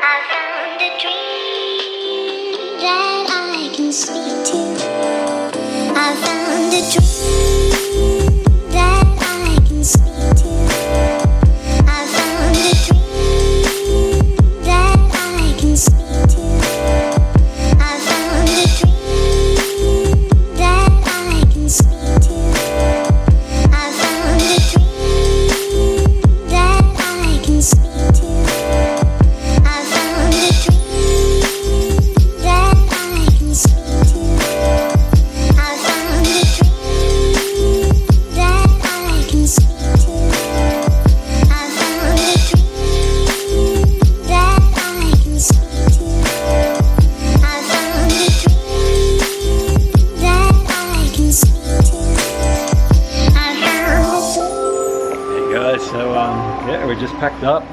I found a dream that I can speak to. I found a dream that I can speak to. I found a dream that I can speak to. I found a dream that I can speak to. I found a dream that I can speak to. I found a dream that I can speak to. I found a dream that I can speak to. I found a dream that I can speak to. I found a dream that I can speak to. I found a Hey guys, so yeah, we just packed up.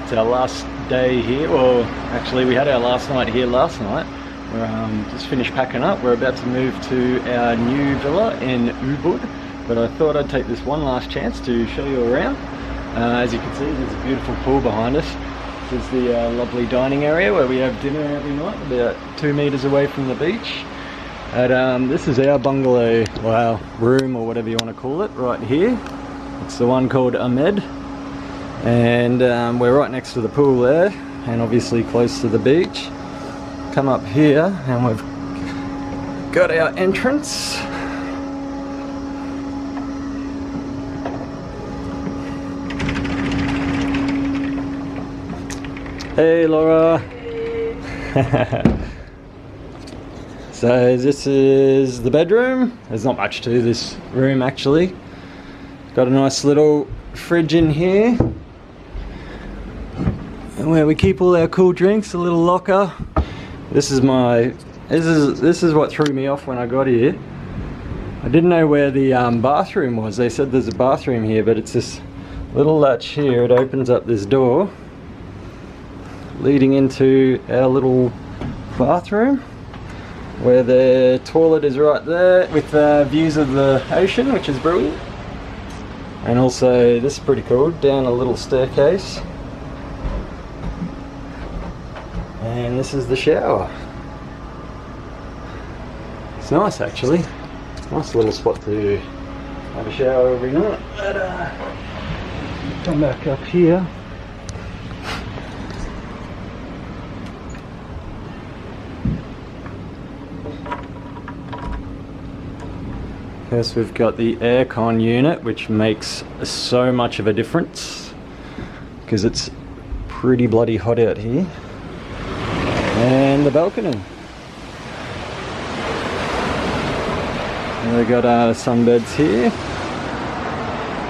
It's our last day here. Well, actually we had our last night here last night. We're just finished packing up. We're about to move to our new villa in Ubud, but I thought I'd take this one last chance to show you around. As you can see, there's a beautiful pool behind us. This is the lovely dining area where we have dinner every night, about 2 meters away from the beach. And this is our bungalow, well, room or whatever you want to call it, right here. It's the one called Amed, and we're right next to the pool there, and obviously close to the beach. Come up here and we've got our entrance. Hey Laura! So this is the bedroom. There's not much to this room actually. Got a nice little fridge in here, and where we keep all our cool drinks, a little locker. This is what threw me off when I got here. I didn't know where the bathroom was. They said there's a bathroom here, but it's this little latch here. It opens up this door leading into our little bathroom, where the toilet is right there with views of the ocean, which is brilliant. And also, this is pretty cool, down a little staircase. And this is the shower. It's nice actually. Nice little spot to have a shower every night. But, come back up here. First we've got the aircon unit, which makes so much of a difference because it's pretty bloody hot out here. And the balcony. And we've got sunbeds here.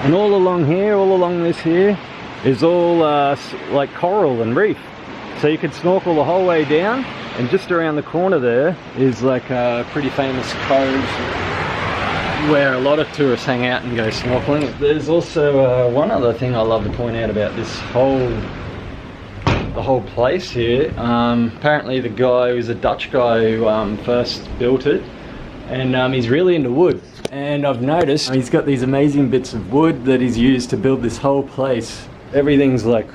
And all along here, all along this here, is all like coral and reef. So you could snorkel the whole way down, and just around the corner there is like a pretty famous cove where a lot of tourists hang out and go snorkeling. There's also one other thing I love to point out about this the whole place here. Apparently the guy was a Dutch guy who first built it, and he's really into wood. And I've noticed he's got these amazing bits of wood that he's used to build this whole place. Everything's like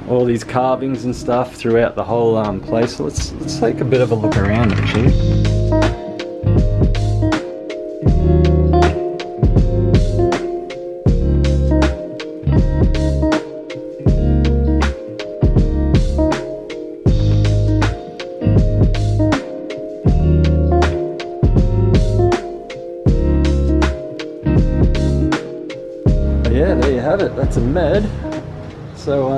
all these carvings and stuff throughout the whole place. So let's take a bit of a look around actually. Yeah, there you have it. That's Amed. So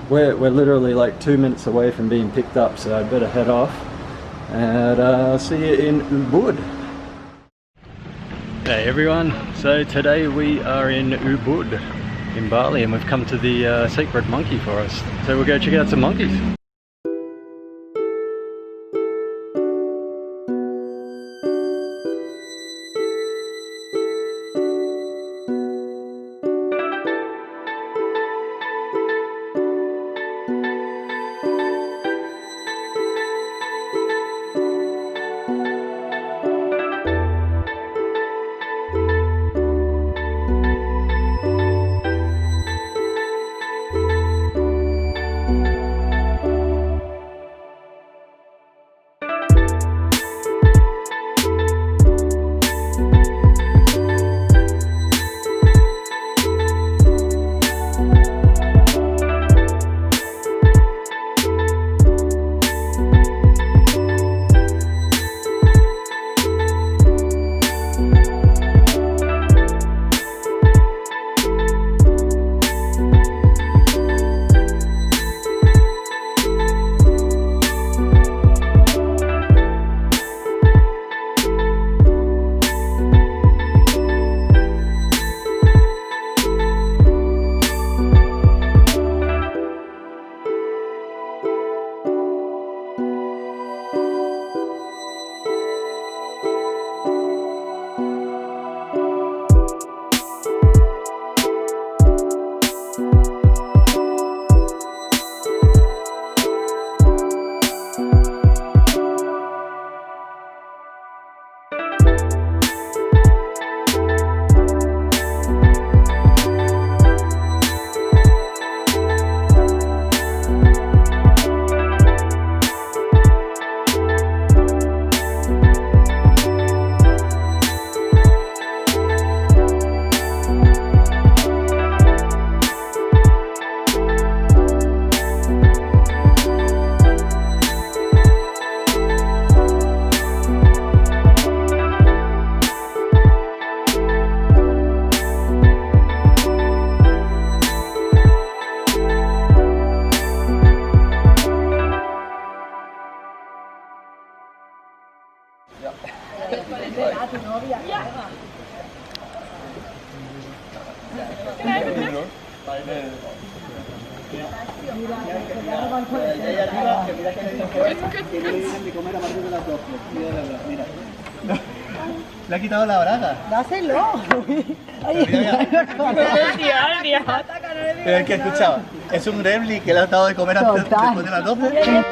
we're literally like 2 minutes away from being picked up, so I better head off, and I'll see you in Ubud. Hey everyone, so today we are in Ubud in Bali, and we've come to the sacred monkey forest. So we'll go check out some monkeys. Le ha quitado la braga. Dáselo. Pero es que escuchaba, es un gremlin que le ha dado de comer antes, después de las 12.